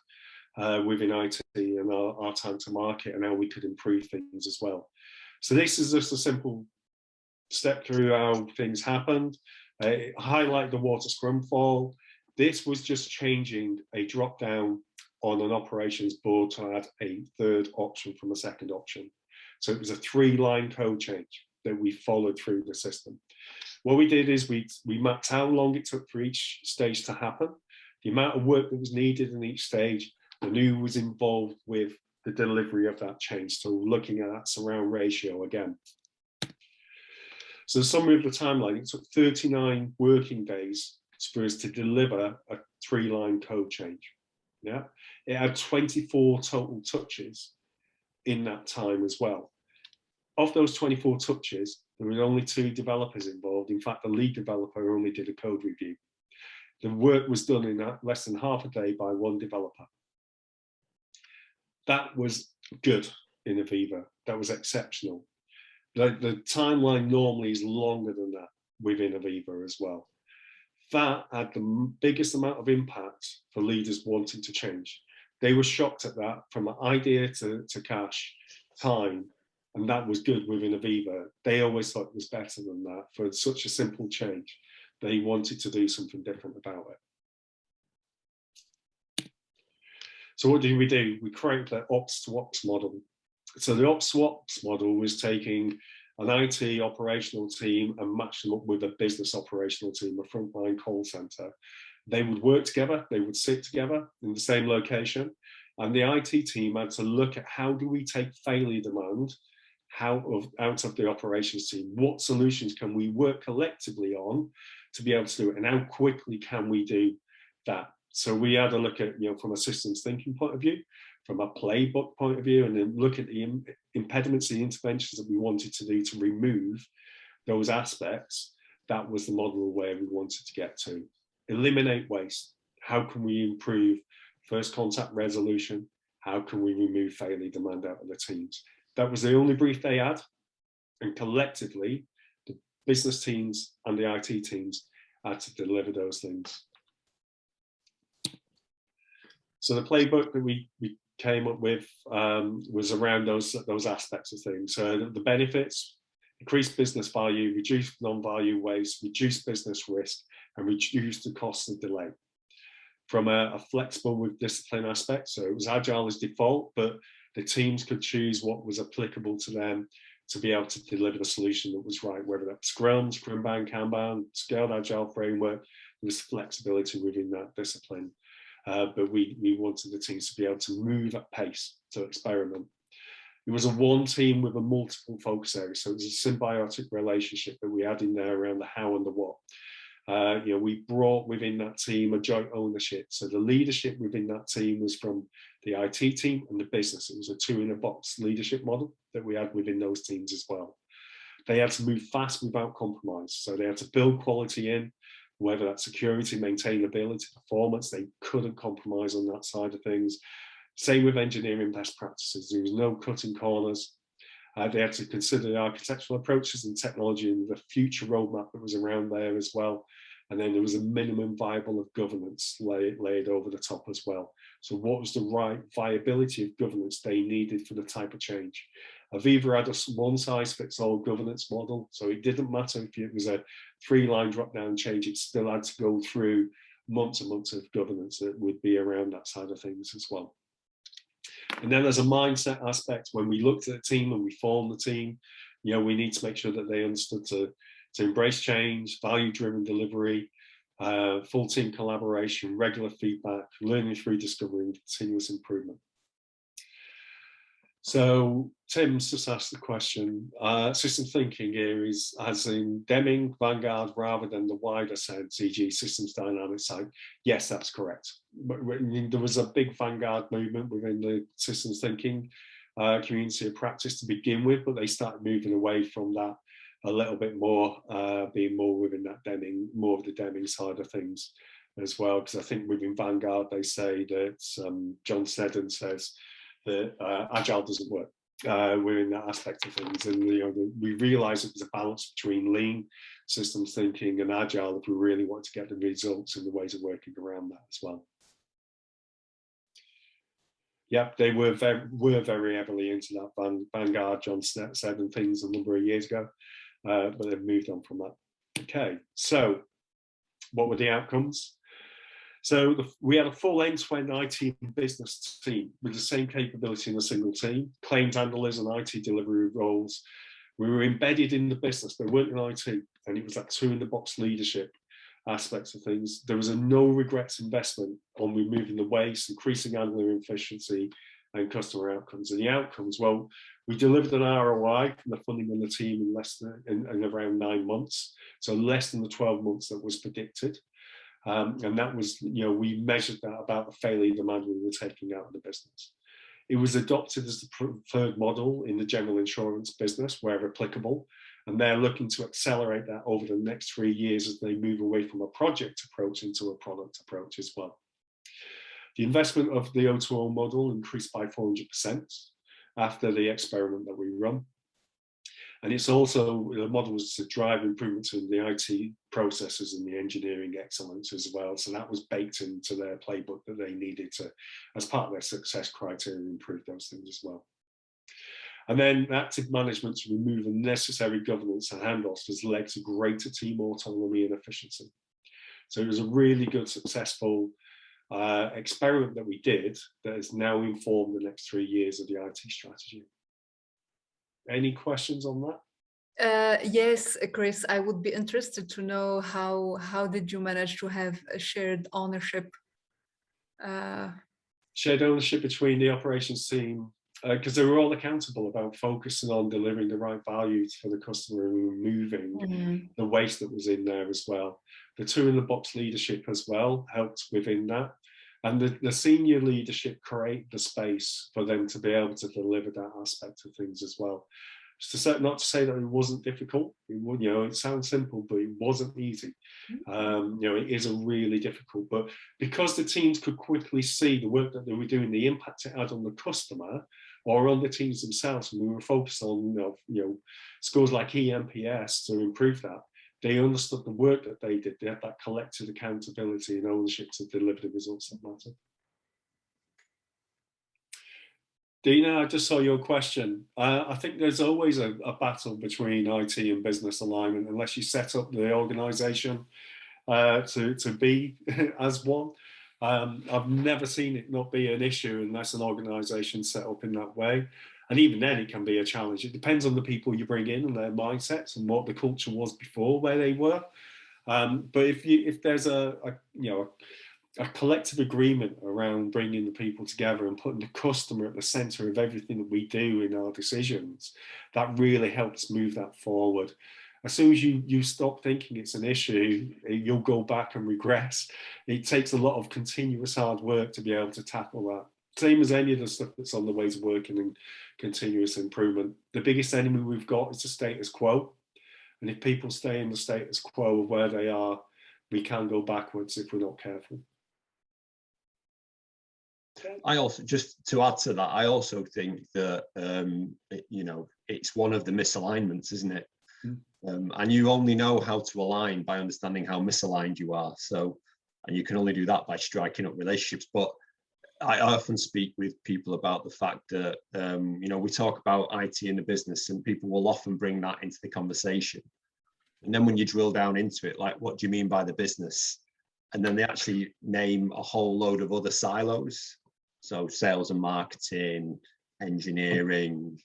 A: within IT and our time to market, and how we could improve things as well. So this is just a simple step through how things happened. Highlight the water scrum fall. This was just changing a drop down on an operations board to add a third option from a second option. So it was a 3-line code change that we followed through the system. What we did is we mapped how long it took for each stage to happen, the amount of work that was needed in each stage, and who was involved with the delivery of that change. So looking at that surround ratio again. So the summary of the timeline, it took 39 working days for us to deliver a 3-line code change. Yeah, it had 24 total touches in that time as well. Of those 24 touches, there were only 2 developers involved. In fact, the lead developer only did a code review. The work was done in less than half a day by 1 developer. That was good in Aviva. That was exceptional. The timeline normally is longer than that within Aviva as well. That had the biggest amount of impact for leaders wanting to change. They were shocked at that, from an idea to cash time, and that was good within Aviva. They always thought it was better than that for such a simple change. They wanted to do something different about it. So what did we do? We created the ops to ops model. So the ops to ops model was taking an IT operational team and matching them up with a business operational team, a frontline call center. They would work together, they would sit together in the same location, and the IT team had to look at how do we take failure demand out of the operations team? What solutions can we work collectively on to be able to do it, and how quickly can we do that? So we had a look at, you know, from a systems thinking point of view, from a playbook point of view, and then look at the impediments, the interventions that we wanted to do to remove those aspects. That was the model where we wanted to get to. Eliminate waste. How can we improve first contact resolution? How can we remove failure demand out of the teams? That was the only brief they had, and collectively, the business teams and the IT teams had to deliver those things. So the playbook that we came up with was around those aspects of things. So the benefits: increased business value, reduce non-value waste, reduce business risk, and reduce the cost of delay. From a flexible with discipline aspect, so it was agile as default, but the teams could choose what was applicable to them to be able to deliver the solution that was right, whether that's Scrum, Scrumban, Kanban, Scaled Agile Framework. There was flexibility within that discipline. But we wanted the teams to be able to move at pace to experiment. It was a one team with a multiple focus areas, so it was a symbiotic relationship that we had in there around the how and the what. You know, we brought within that team a joint ownership. So the leadership within that team was from the IT team and the business. It was a 2-in-a-box leadership model that we had within those teams as well. They had to move fast without compromise. So they had to build quality in, whether that's security, maintainability, performance. They couldn't compromise on that side of things. Same with engineering best practices. There was no cutting corners. They had to consider the architectural approaches and technology and the future roadmap that was around there as well. And then there was a minimum viable of governance laid over the top as well. So what was the right viability of governance they needed for the type of change? Aviva had a one-size-fits-all governance model, so it didn't matter if it was a 3-line drop-down change, it still had to go through months and months of governance that would be around that side of things as well. And then there's a mindset aspect. When we looked at the team and we formed the team, you know, we need to make sure that they understood to embrace change, value-driven delivery, full team collaboration, regular feedback, learning through discovery, and continuous improvement. So Tim's just asked the question, system thinking here is as in Deming, Vanguard, rather than the wider sense, e.g. systems dynamics side. Yes, that's correct. But there was a big Vanguard movement within the systems thinking community of practice to begin with, but they started moving away from that a little bit more, being more within that Deming, more of the Deming side of things as well. Because I think within Vanguard, they say that John Snedden says that Agile doesn't work within that aspect of things. And you know, we realized it was a balance between lean systems thinking and Agile if we really want to get the results and the ways of working around that as well. Yeah, they were very heavily into that Vanguard, John said, and things a number of years ago, but they've moved on from that. Okay, so what were the outcomes? So we had a full end-to-end IT and business team with the same capability in a single team, claims handlers and IT delivery roles. We were embedded in the business, they weren't in IT, and it was that two-in-the-box leadership aspects of things. There was a no regrets investment on removing the waste, increasing handler efficiency and customer outcomes. And the outcomes, well, we delivered an ROI from the funding on the team in less than in around 9 months, so less than the 12 months that was predicted. And that was, you know, we measured that about the failure demand we were taking out of the business. It was adopted as the preferred model in the general insurance business where applicable, and they're looking to accelerate that over the next 3 years as they move away from a project approach into a product approach as well. The investment of the O2O model increased by 400% after the experiment that we run. And it's also, the model was to drive improvements in the IT processes and the engineering excellence as well. So that was baked into their playbook that they needed to, as part of their success criteria, improve those things as well. And then active management to remove unnecessary governance and handoffs has led to greater team autonomy and efficiency. So it was a really good, successful experiment that we did that has now informed the next 3 years of the IT strategy. Any questions on that?
E: Yes, Chris, I would be interested to know how did you manage to have a shared ownership?
A: Shared ownership between the operations team, because they were all accountable about focusing on delivering the right values for the customer and removing the waste that was in there as well. The two-in-the-box leadership as well helped within that. And the senior leadership create the space for them to be able to deliver that aspect of things as well. Not to say that it wasn't difficult. It sounds simple, but it wasn't easy. It is a really difficult. But because the teams could quickly see the work that they were doing, the impact it had on the customer or on the teams themselves, and we were focused on scores like EMPS to improve that. They understood the work that they did. They had that collective accountability and ownership to deliver the results that mattered. Dina, I just saw your question. I think there's always a battle between IT and business alignment unless you set up the organisation to be as one. I've never seen it not be an issue unless an organisation set up in that way. And even then, it can be a challenge. It depends on the people you bring in and their mindsets and what the culture was before where they were. But if there's a collective agreement around bringing the people together and putting the customer at the center of everything that we do in our decisions, that really helps move that forward. As soon as you stop thinking it's an issue, you'll go back and regress. It takes a lot of continuous hard work to be able to tackle that. Same as any of the stuff that's on the ways of working and continuous improvement. The biggest enemy we've got is the status quo. And if people stay in the status quo of where they are, we can go backwards if we're not careful.
B: I also, just to add to that, I also think that, it's one of the misalignments, isn't it? And you only know how to align by understanding how misaligned you are. So, and you can only do that by striking up relationships. But I often speak with people about the fact that, we talk about IT in the business and people will often bring that into the conversation. And then when you drill down into it, like, what do you mean by the business? and then they actually name a whole load of other silos. So sales and marketing, engineering,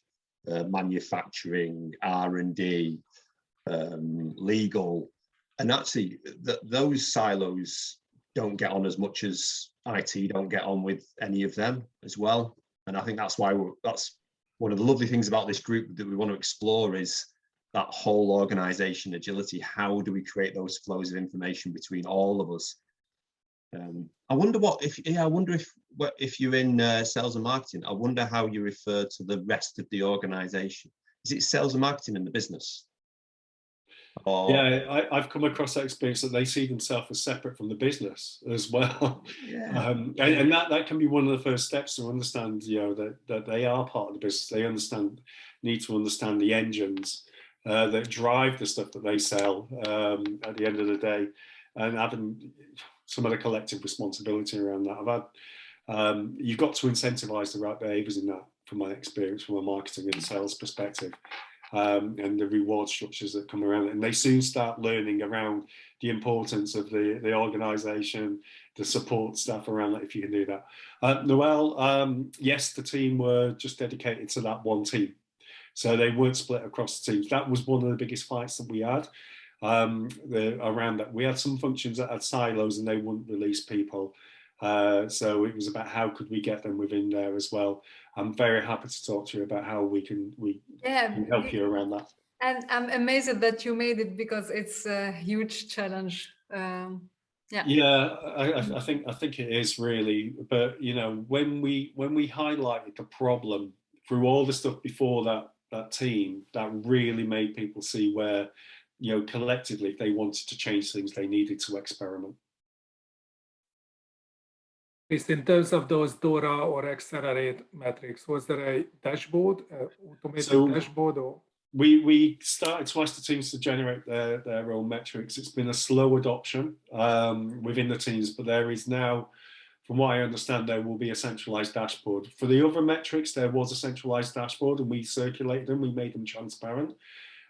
B: manufacturing, R&D, legal, and actually those silos don't get on as much as IT don't get on with any of them as well. And I think that's why that's one of the lovely things about this group that we want to explore, is that whole organization agility. How do we create those flows of information between all of us? I wonder if you're in sales and marketing, I wonder how you refer to the rest of the organization. Is it sales and marketing in the business? Or...
A: Yeah, I've come across that experience that they see themselves as separate from the business as well.
B: Yeah.
A: And that can be one of the first steps to understand, that they are part of the business. They need to understand the engines that drive the stuff that they sell at the end of the day, and having some of the collective responsibility around that. You've got to incentivize the right behaviors in that, from my experience, from a marketing and sales perspective. And the reward structures that come around it. And they soon start learning around the importance of the organisation, the support staff around that, if you can do that. Noel, yes, the team were just dedicated to that one team. So they weren't split across the teams. That was one of the biggest fights that we had around that. We had some functions that had silos and they wouldn't release people. So it was about how could we get them within there as well. I'm very happy to talk to you about how we can help you around that.
E: And I'm amazed that you made it, because it's a huge challenge.
A: Yeah, I think it is really. But when we highlighted the problem through all the stuff before that team, that really made people see where, collectively, if they wanted to change things, they needed to experiment.
F: In terms of those DORA or Accelerate metrics, was there a dashboard, automated dashboard? Or?
A: We started to ask the teams to generate their own metrics. It's been a slow adoption within the teams, but there is now, from what I understand, there will be a centralized dashboard. For the other metrics, there was a centralized dashboard, and we circulated them, we made them transparent.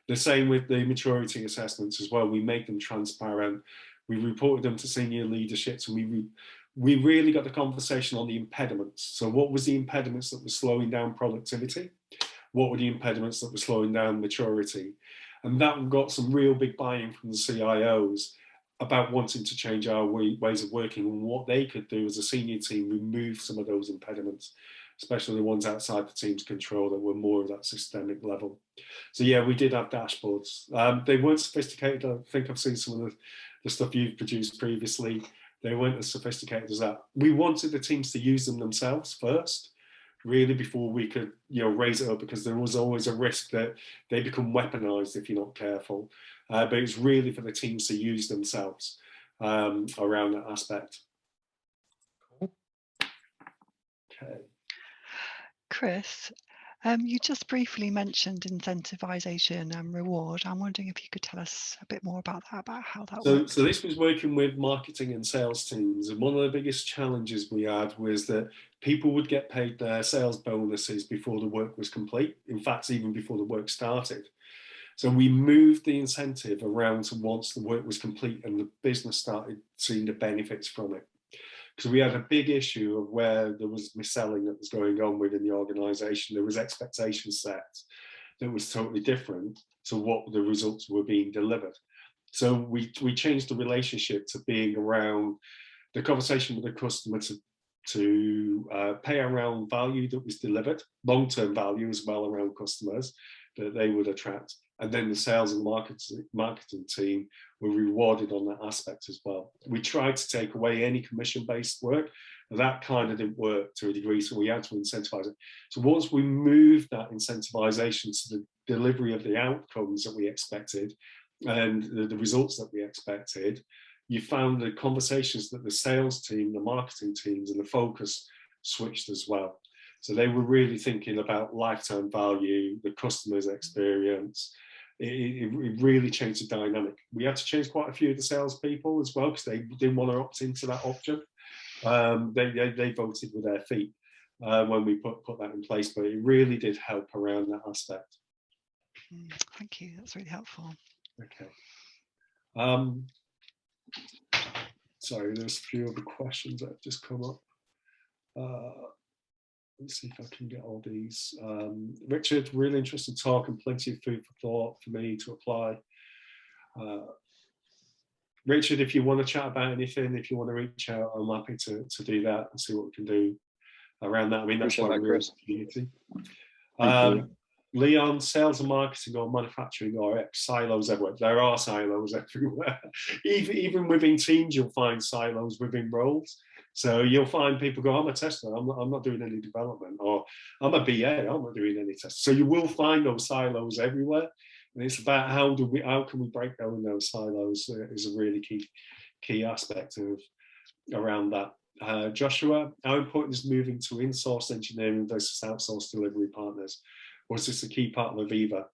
A: The same with the maturity assessments as well. We made them transparent. We reported them to senior leaderships, and we really got the conversation on the impediments. So what was the impediments that were slowing down productivity? What were the impediments that were slowing down maturity? And that got some real big buy-in from the CIOs about wanting to change our ways of working, and what they could do as a senior team, remove some of those impediments, especially the ones outside the team's control that were more of that systemic level. So yeah, we did have dashboards. They weren't sophisticated. I think I've seen some of the stuff you've produced previously. They weren't as sophisticated as that. We wanted the teams to use them themselves first, really, before we could, raise it up, because there was always a risk that they become weaponized if you're not careful. But it's really for the teams to use themselves around that aspect. Okay.
G: Chris, you just briefly mentioned incentivization and reward. I'm wondering if you could tell us a bit more about that, about how that works.
A: So this was working with marketing and sales teams, and one of the biggest challenges we had was that people would get paid their sales bonuses before the work was complete. In fact, even before the work started. So we moved the incentive around to once the work was complete and the business started seeing the benefits from it. Because we had a big issue of where there was mis-selling that was going on within the organisation. There was expectations set that was totally different to what the results were being delivered. So we changed the relationship to being around the conversation with the customer to pay around value that was delivered, long-term value as well around customers that they would attract. And then the sales and marketing team were rewarded on that aspect as well. We tried to take away any commission-based work, and that kind of didn't work to a degree, so we had to incentivize it. So once we moved that incentivization to the delivery of the outcomes that we expected and the results that we expected, you found the conversations that the sales team, the marketing teams, and the focus switched as well. So they were really thinking about lifetime value, the customer's experience. It really changed the dynamic. We had to change quite a few of the salespeople as well, because they didn't want to opt into that option. They voted with their feet when we put that in place, but it really did help around that aspect.
G: Thank you, that's really helpful.
A: Okay. sorry, there's a few other questions that have just come up. Let's see if I can get all these. Richard, really interesting talk and plenty of food for thought for me to apply. Richard, if you want to chat about anything, if you want to reach out, I'm happy to do that and see what we can do around that. I mean, that's why we're in the community. Leon, sales and marketing or manufacturing or silos everywhere. There are silos everywhere. Even within teams, you'll find silos within roles. So you'll find people go, I'm a tester, I'm not doing any development, or I'm a BA, I'm not doing any testing. So you will find those silos everywhere. And it's about how can we break down those silos is a really key aspect of around that. Joshua, how important is moving to in-source engineering versus outsourced delivery partners? Or is this a key part of Aviva?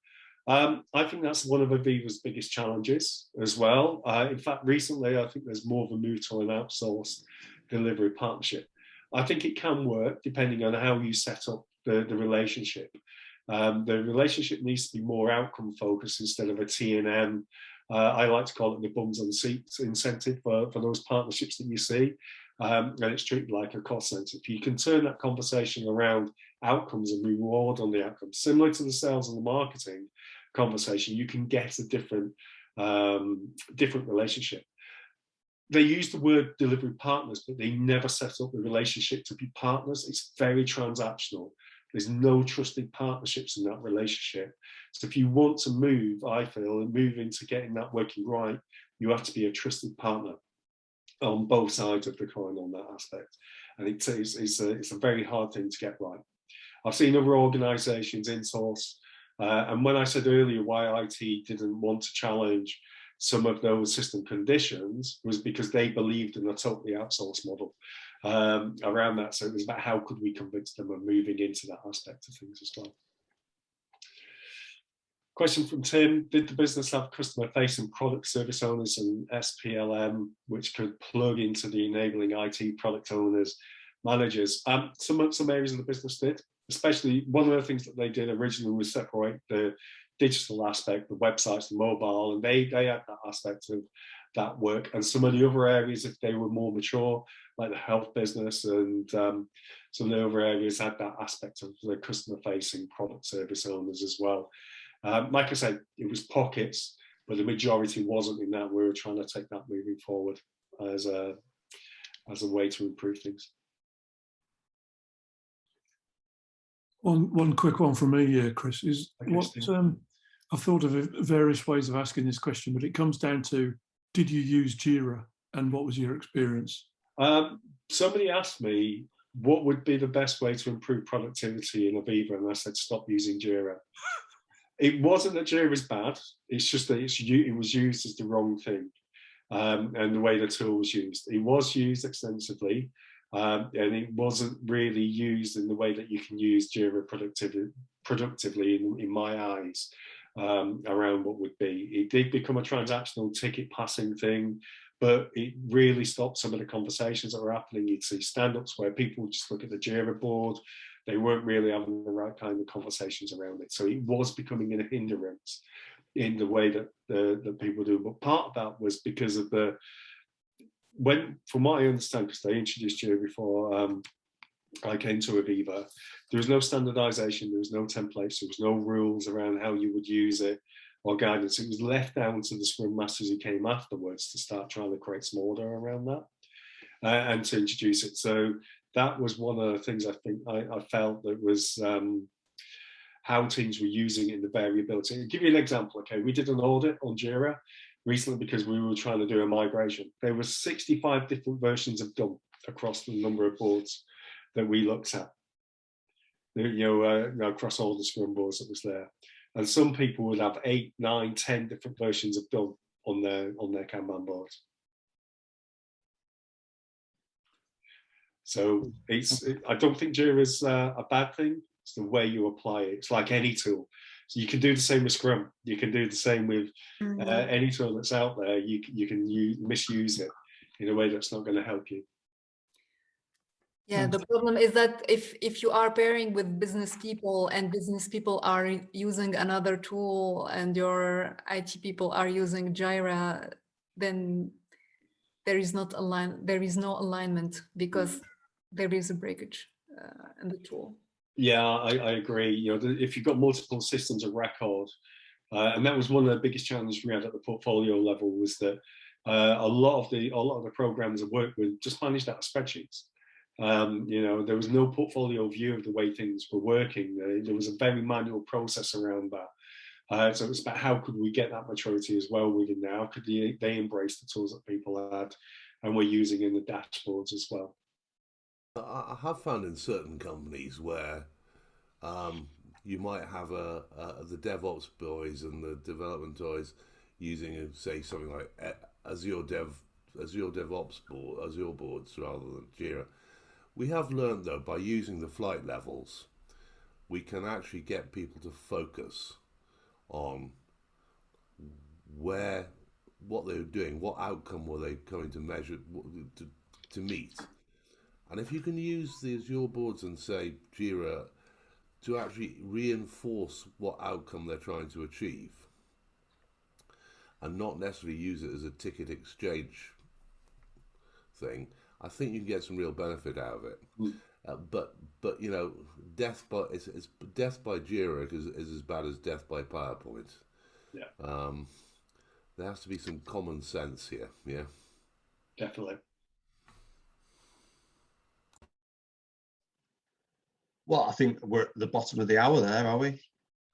A: I think that's one of Aviva's biggest challenges as well. In fact, recently, I think there's more of a move to an outsourced delivery partnership. I think it can work depending on how you set up the relationship. The relationship needs to be more outcome focused instead of a T&M. I like to call it the bums on seats incentive for those partnerships that you see. And it's treated like a cost center. If you can turn that conversation around outcomes and reward on the outcomes, similar to the sales and the marketing conversation, you can get a different relationship. They use the word delivery partners, but they never set up the relationship to be partners. It's very transactional. There's no trusted partnerships in that relationship. So if you want to move, I feel, and move into getting that working right, you have to be a trusted partner on both sides of the coin on that aspect. And it's a very hard thing to get right. I've seen other organizations in-source, and when I said earlier why IT didn't want to challenge some of those system conditions was because they believed in a totally outsourced model around that. So it was about how could we convince them of moving into that aspect of things as well. Question from Tim, did the business have customer-facing product service owners and SPLM, which could plug into the enabling IT product owners, managers? Some areas of the business did, especially one of the things that they did originally was separate the digital aspect, the websites, the mobile, and they had that aspect of that work. And some of the other areas, if they were more mature, like the health business and some of the other areas had that aspect of the customer-facing product service owners as well. Like I said, it was pockets, but the majority wasn't in that. We were trying to take that moving forward as a way to improve things.
D: One quick one from me, Chris, is what I've thought of various ways of asking this question, but it comes down to, did you use Jira and what was your experience?
A: Somebody asked me what would be the best way to improve productivity in Aviva, and I said stop using Jira. It wasn't that Jira is bad, it's just that it was used as the wrong thing, and the way the tool was used. It was used extensively, and it wasn't really used in the way that you can use Jira productively in my eyes, around what would be. It did become a transactional ticket passing thing, but it really stopped some of the conversations that were happening. You'd see stand-ups where people would just look at the Jira board. They weren't really having the right kind of conversations around it. So it was becoming a hindrance in the way that the people do. But part of that was because of from what I understand, because they introduced Jira before I came to Aviva, there was no standardization, there was no templates, there was no rules around how you would use it or guidance. It was left down to the Scrum Masters who came afterwards to start trying to create some order around that and to introduce it. So that was one of the things I think I felt that was how teams were using it in the variability. I'll give you an example, okay? We did an audit on Jira recently because we were trying to do a migration. There were 65 different versions of Dump across the number of boards that we looked at, across all the Scrum boards that was there. And some people would have 8, 9, 10 different versions of Dump on their Kanban boards. So I don't think Jira is a bad thing. It's the way you apply it. It's like any tool. So you can do the same with Scrum. You can do the same with any tool that's out there. You can misuse it in a way that's not going to help you.
E: Yeah, the problem is that if you are pairing with business people and business people are using another tool and your IT people are using Jira, then there is no alignment because there is a breakage in the tool.
A: Yeah, I agree. You know, if you've got multiple systems of record, and that was one of the biggest challenges we had at the portfolio level, was that a lot of the programs I worked with just managed out of spreadsheets. You know, there was no portfolio view of the way things were working. There was a very manual process around that. So it was about how could we get that maturity as well within now? Could they embrace the tools that people had and were using in the dashboards as well?
H: I have found in certain companies where you might have the DevOps boys and the development guys using, say, something like Azure DevOps board, Azure boards rather than Jira. We have learned, though, by using the flight levels, we can actually get people to focus on what they were doing, what outcome were they going to measure, to meet. And if you can use the Azure boards and, say, Jira to actually reinforce what outcome they're trying to achieve, and not necessarily use it as a ticket exchange thing, I think you can get some real benefit out of it. But you know, death by Jira is as bad as death by PowerPoint.
A: Yeah.
H: There has to be some common sense here. Yeah.
A: Definitely.
B: Well, I think we're at the bottom of the hour there, are we?
A: I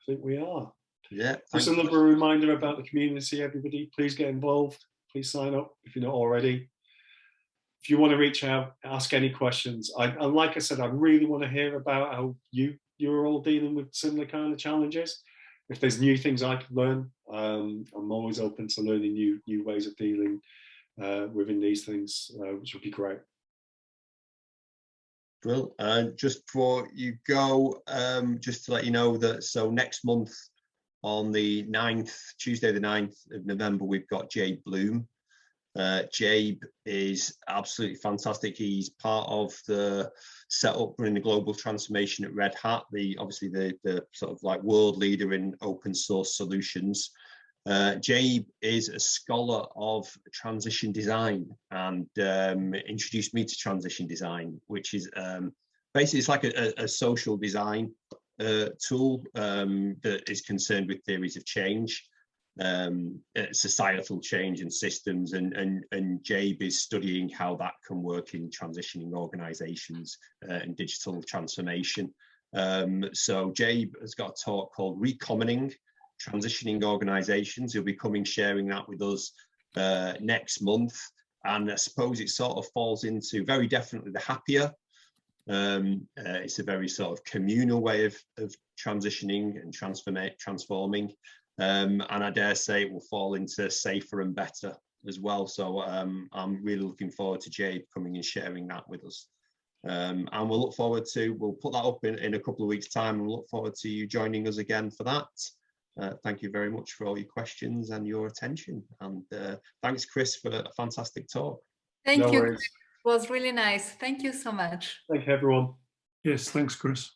A: think we are.
B: Yeah.
A: Just another reminder about the community, everybody. Please get involved. Please sign up if you're not already. If you want to reach out, ask any questions. And like I said, I really want to hear about how you're all dealing with similar kind of challenges. If there's new things I can learn, I'm always open to learning new ways of dealing within these things, which would be great.
B: Well, just before you go, just to let you know that, so next month on the 9th, Tuesday the 9th of November, we've got Jabe Bloom. Jabe is absolutely fantastic. He's part of the setup running the global transformation at Red Hat, obviously the sort of like world leader in open source solutions. Jabe is a scholar of transition design and introduced me to transition design, which is basically it's like a social design tool that is concerned with theories of change, societal change and systems, and Jabe is studying how that can work in transitioning organizations and digital transformation. So Jabe has got a talk called Recommoning Transitioning Organizations. He'll be coming sharing that with us next month, and I suppose it sort of falls into very definitely the happier. It's a very sort of communal way of transitioning and transforming, and I dare say it will fall into safer and better as well. So I'm really looking forward to Jabe coming and sharing that with us, and we'll put that up in a couple of weeks' time, and we'll look forward to you joining us again for that. Thank you very much for all your questions and your attention. And thanks, Chris, for a fantastic talk.
E: Thank you. It was really nice. Thank you so much.
A: Thank you, everyone.
D: Yes, thanks, Chris.